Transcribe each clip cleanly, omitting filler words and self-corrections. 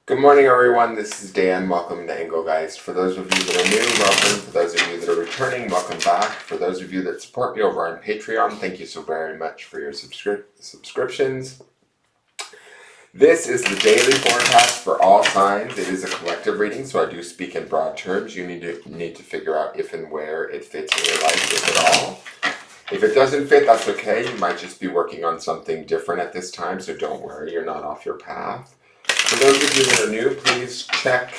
Good morning, everyone. This is Dan. Welcome to Engelgeist. For those of you that are new, welcome. For those of you that are returning, welcome back. For those of you that support me over on Patreon, thank you so very much for your subscriptions. This is the daily forecast for all signs. It is a collective reading, so I do speak in broad terms. You need to figure out if and where it fits in your life, if at all. If it doesn't fit, that's okay. You might just be working on something different at this time, so don't worry. You're not off your path. For those of you that are new, please check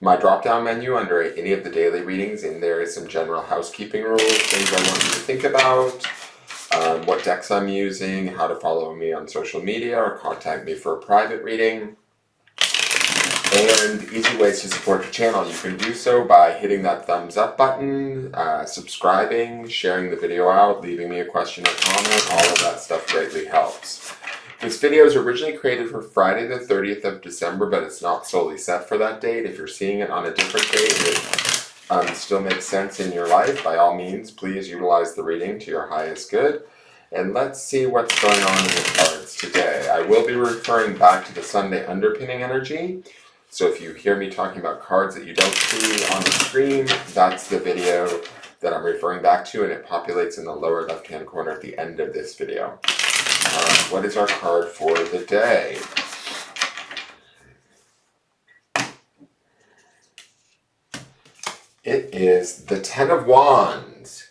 my drop-down menu under any of the daily readings, and there is some general housekeeping rules, things I want you to think about, what decks I'm using, how to follow me on social media or contact me for a private reading, and easy ways to support the channel. You can do so by hitting that thumbs up button, subscribing, sharing the video out, leaving me a question or comment. All of that stuff greatly helps. This video was originally created for Friday the 30th of December, but it's not solely set for that date. If you're seeing it on a different date and it still makes sense in your life, by all means, please utilize the reading to your highest good. And let's see what's going on in the cards today. I will be referring back to the Sunday underpinning energy. So if you hear me talking about cards that you don't see on the screen, that's the video that I'm referring back to, and it populates in the lower left-hand corner at the end of this video. What is our card for the day? It is the Ten of Wands.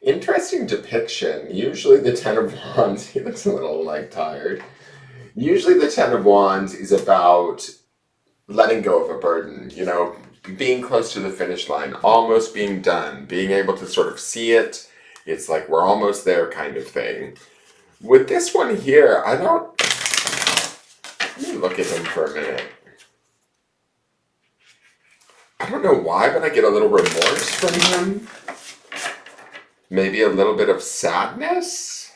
Interesting depiction. Usually the Ten of Wands, he looks a little tired. Usually the Ten of Wands is about letting go of a burden, being close to the finish line, almost being done, being able to sort of see it. It's like we're almost there kind of thing. With this one here, let me look at him for a minute. I don't know why, but I get a little remorse from him. Maybe a little bit of sadness.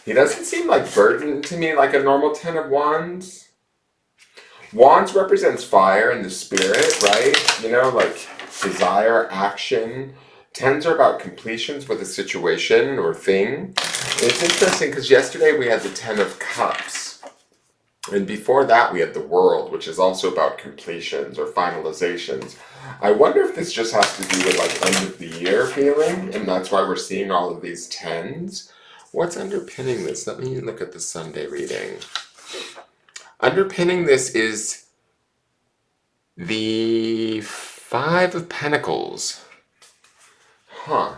He doesn't seem burdened to me like a normal Ten of Wands. Wands represents fire and the spirit, right? Desire, action. Tens are about completions with a situation or thing. And it's interesting because yesterday we had the Ten of Cups. And before that we had the World, which is also about completions or finalizations. I wonder if this just has to do with end of the year feeling, and that's why we're seeing all of these tens. What's underpinning this? Let me look at the Sunday reading. Underpinning this is the Five of Pentacles. Huh.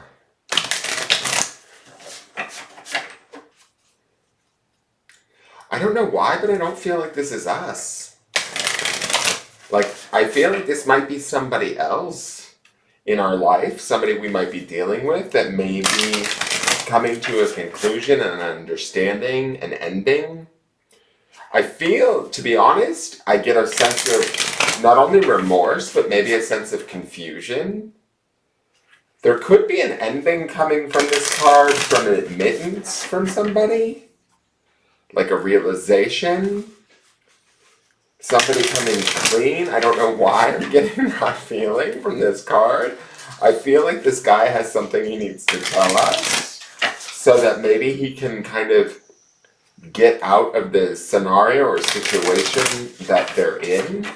I don't know why, but I don't feel like this is us. I feel like this might be somebody else in our life, somebody we might be dealing with that may be coming to a conclusion and an understanding, an ending. I feel, to be honest, I get a sense of not only remorse, but maybe a sense of confusion. There could be an ending coming from this card, from an admittance from somebody. Like a realization. Somebody coming clean. I don't know why I'm getting that feeling from this card. I feel like this guy has something he needs to tell us, so that maybe he can kind of get out of the scenario or situation that they're in.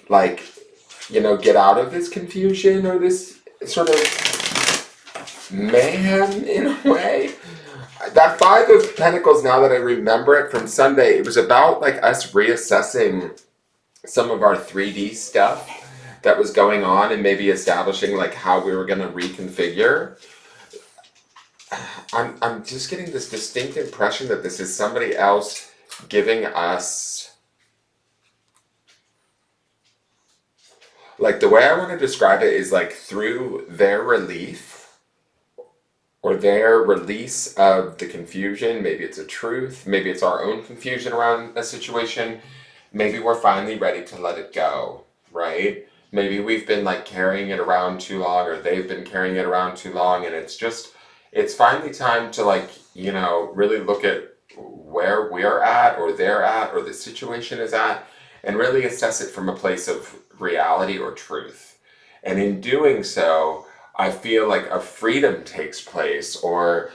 Get out of this confusion or this sort of mayhem in a way. That Five of Pentacles, now that I remember it from Sunday, it was about us reassessing some of our 3D stuff that was going on and maybe establishing how we were going to reconfigure. I'm just getting this distinct impression that this is somebody else giving us, the way I want to describe it is through their relief or their release of the confusion. Maybe it's a truth, maybe it's our own confusion around a situation. Maybe we're finally ready to let it go, right? Maybe we've been carrying it around too long, or they've been carrying it around too long, and it's finally time to really look at where we're at or they're at or the situation is at, and really assess it from a place of reality or truth. And in doing so, I feel like a freedom takes place, or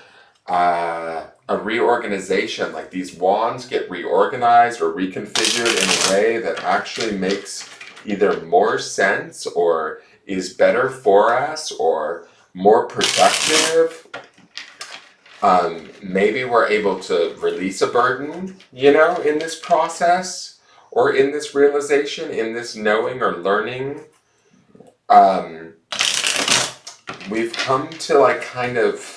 a reorganization, like these wands get reorganized or reconfigured in a way that actually makes either more sense or is better for us or more productive. Maybe we're able to release a burden, in this process or in this realization, in this knowing or learning. We've come to like kind of,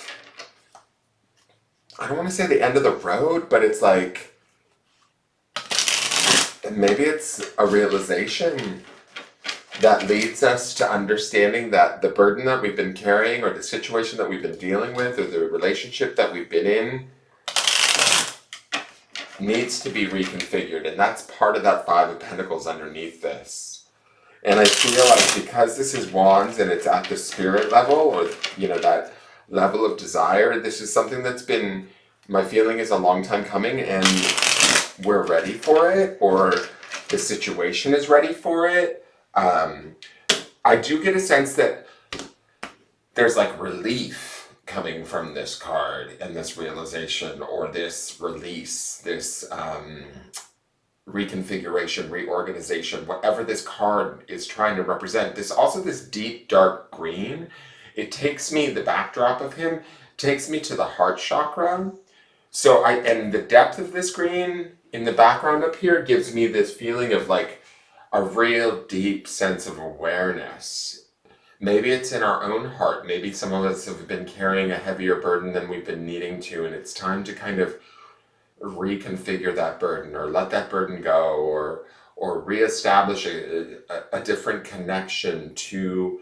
I don't want to say the end of the road, but it's like, maybe it's a realization that leads us to understanding that the burden that we've been carrying or the situation that we've been dealing with or the relationship that we've been in needs to be reconfigured. And that's part of that Five of Pentacles underneath this. And I feel like because this is wands and it's at the spirit level or, that level of desire, this is something that's been, my feeling is a long time coming and we're ready for it or the situation is ready for it. I do get a sense that there's like relief coming from this card and this realization or this release, this reconfiguration, reorganization, whatever this card is trying to represent. This also this deep dark green. It takes me, the backdrop of him takes me to the heart chakra. So and the depth of this green in the background up here gives me this feeling of like a real deep sense of awareness. Maybe it's in our own heart. Maybe some of us have been carrying a heavier burden than we've been needing to, and it's time to kind of reconfigure that burden or let that burden go or reestablish a different connection to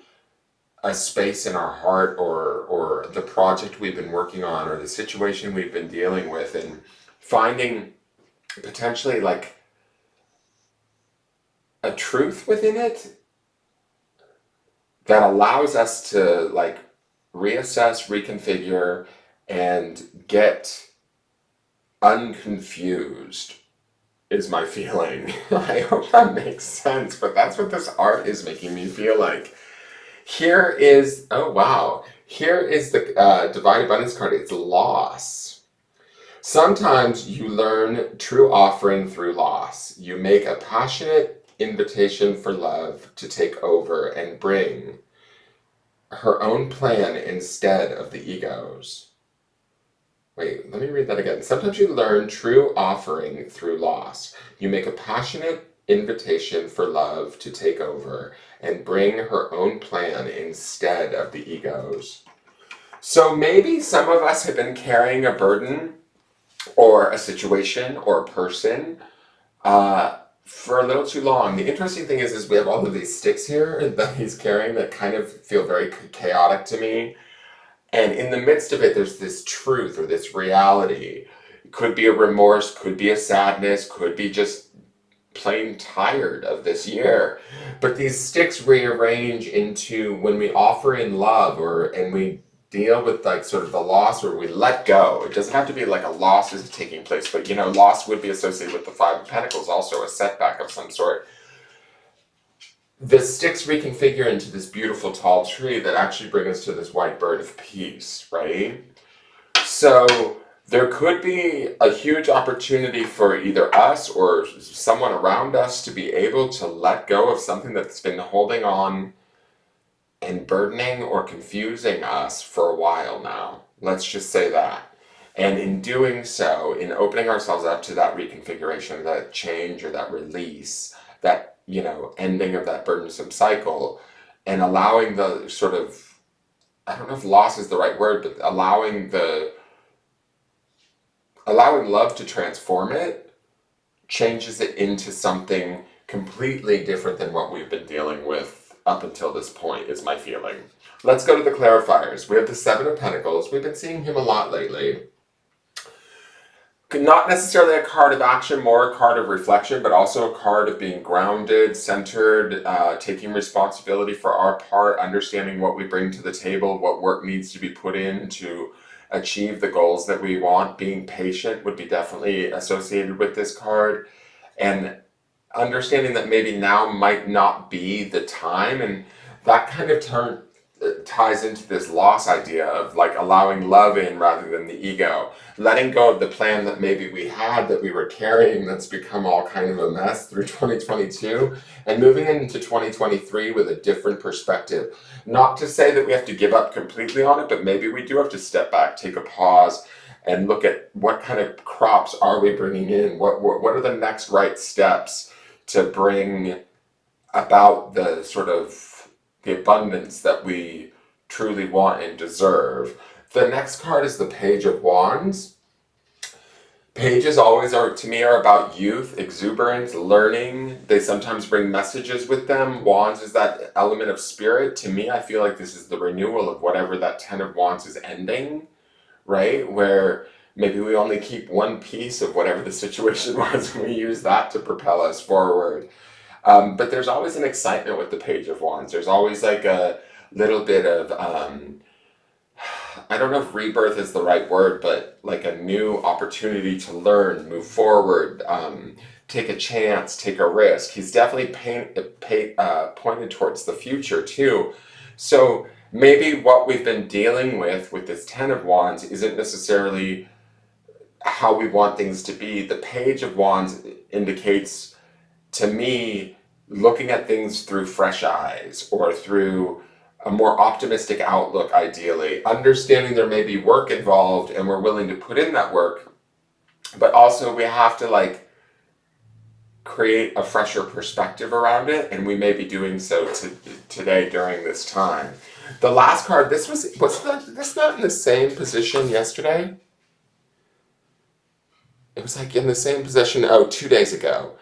a space in our heart or the project we've been working on or the situation we've been dealing with, and finding potentially like a truth within it that allows us to like reassess, reconfigure, and get unconfused is my feeling. I hope that makes sense, but that's what this art is making me feel like. Here is, oh wow, here is the Divine Abundance card. It's loss. Sometimes you learn true offering through loss. You make a passionate invitation for love to take over and bring her own plan instead of the ego's. Wait, let me read that again. Sometimes you learn true offering through loss. You make a passionate invitation for love to take over and bring her own plan instead of the ego's. So maybe some of us have been carrying a burden or a situation or a person for a little too long. The interesting thing is we have all of these sticks here that he's carrying that kind of feel very chaotic to me. And in the midst of it, there's this truth or this reality. It could be a remorse, could be a sadness, could be just plain tired of this year. But these sticks rearrange into when we offer in love and we deal with like sort of the loss or we let go. It doesn't have to be like a loss is taking place, but loss would be associated with the Five of Pentacles, also a setback of some sort. The sticks reconfigure into this beautiful tall tree that actually brings us to this white bird of peace, right? So there could be a huge opportunity for either us or someone around us to be able to let go of something that's been holding on and burdening or confusing us for a while now. Let's just say that. And in doing so, in opening ourselves up to that reconfiguration, that change or that release, that, ending of that burdensome cycle, and allowing the sort of, I don't know if loss is the right word, but allowing love to transform it, changes it into something completely different than what we've been dealing with up until this point, is my feeling. Let's go to the clarifiers. We have the Seven of Pentacles. We've been seeing him a lot lately. Not necessarily a card of action, more a card of reflection, but also a card of being grounded, centered, taking responsibility for our part, understanding what we bring to the table, what work needs to be put in to achieve the goals that we want. Being patient would be definitely associated with this card. And understanding that maybe now might not be the time, and that kind of ties into this loss idea of like allowing love in rather than the ego, letting go of the plan that maybe we had that we were carrying that's become all kind of a mess through 2022, and moving into 2023 with a different perspective. Not to say that we have to give up completely on it, but maybe we do have to step back, take a pause, and look at what kind of crops are we bringing in, what are the next right steps to bring about the sort of the abundance that we truly want and deserve. The next card is the Page of Wands. Pages always are, to me, are about youth, exuberance, learning. They sometimes bring messages with them. Wands is that element of spirit. To me, I feel like this is the renewal of whatever that Ten of Wands is ending, right? Where maybe we only keep one piece of whatever the situation was and we use that to propel us forward. But there's always an excitement with the Page of Wands. There's always like a little bit of, I don't know if rebirth is the right word, but like a new opportunity to learn, move forward, take a chance, take a risk. He's definitely pointed towards the future too. So maybe what we've been dealing with this Ten of Wands isn't necessarily how we want things to be. The Page of Wands indicates, to me, looking at things through fresh eyes or through a more optimistic outlook, ideally, understanding there may be work involved and we're willing to put in that work, but also we have to like create a fresher perspective around it, and we may be doing so today during this time. The last card, this was this not in the same position yesterday? It was like in the same position, 2 days ago.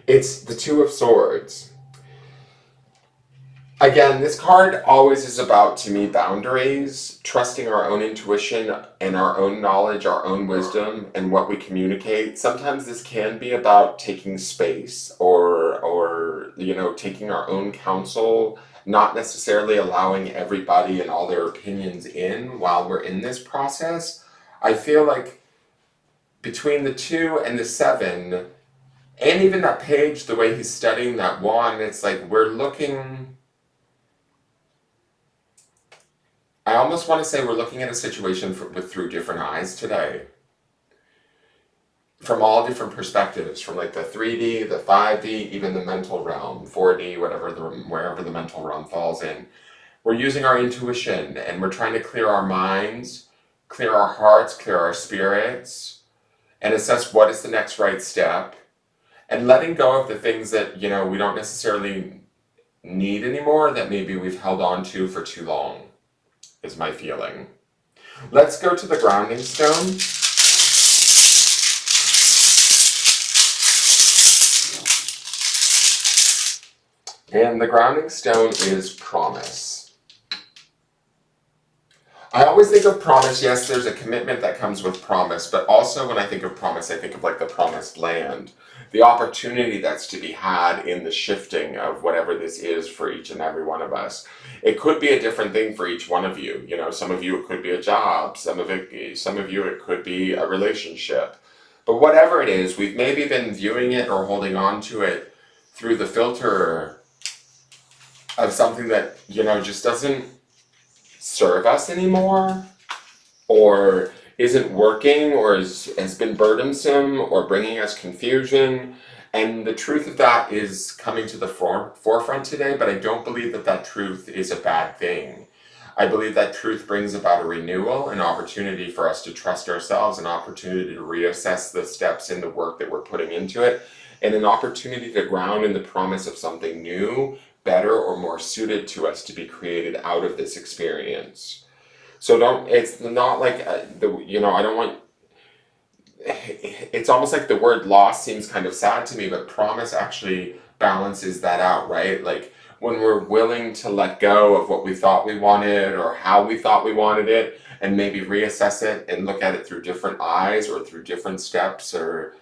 It's the Two of Swords. Again, this card always is about, to me, boundaries, trusting our own intuition and our own knowledge, our own wisdom, and what we communicate. Sometimes this can be about taking space or taking our own counsel, not necessarily allowing everybody and all their opinions in while we're in this process. I feel like between the 2 and the 7, and even that page, the way he's studying that wand, it's like we're looking... I almost want to say we're looking at a situation through different eyes today. From all different perspectives, from like the 3D, the 5D, even the mental realm, 4D, wherever the mental realm falls in. We're using our intuition and we're trying to clear our minds, clear our hearts, clear our spirits, and assess what is the next right step. And letting go of the things that, we don't necessarily need anymore, that maybe we've held on to for too long, is my feeling. Let's go to the grounding stone. And the grounding stone is promise. I always think of promise, yes, there's a commitment that comes with promise, but also when I think of promise, I think of like the promised land, the opportunity that's to be had in the shifting of whatever this is for each and every one of us. It could be a different thing for each one of you. Some of you it could be a job, some of you it could be a relationship. But whatever it is, we've maybe been viewing it or holding on to it through the filter of something that, just doesn't serve us anymore, or isn't working, or has been burdensome, or bringing us confusion. And the truth of that is coming to the forefront today, but I don't believe that truth is a bad thing. I believe that truth brings about a renewal, an opportunity for us to trust ourselves, an opportunity to reassess the steps in the work that we're putting into it, and an opportunity to ground in the promise of something new, better, or more suited to us to be created out of this experience. So it's not like, I don't want, it's almost like the word loss seems kind of sad to me, but promise actually balances that out, right? Like when we're willing to let go of what we thought we wanted or how we thought we wanted it, and maybe reassess it and look at it through different eyes or through different steps, or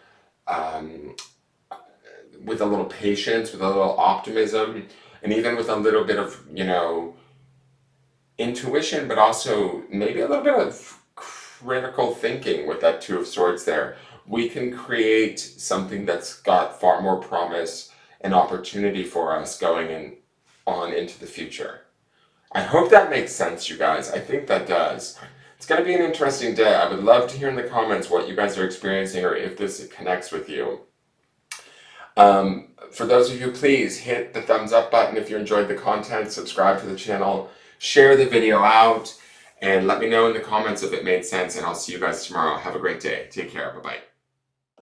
with a little patience, with a little optimism, and even with a little bit of, intuition, but also maybe a little bit of critical thinking with that Two of Swords there, we can create something that's got far more promise and opportunity for us going on into the future. I hope that makes sense, you guys. I think that does. It's going to be an interesting day. I would love to hear in the comments what you guys are experiencing or if this connects with you. For those of you, please hit the thumbs up button if you enjoyed the content, subscribe to the channel, share the video out, and let me know in the comments if it made sense, and I'll see you guys tomorrow. Have a great day. Take care. Bye-bye.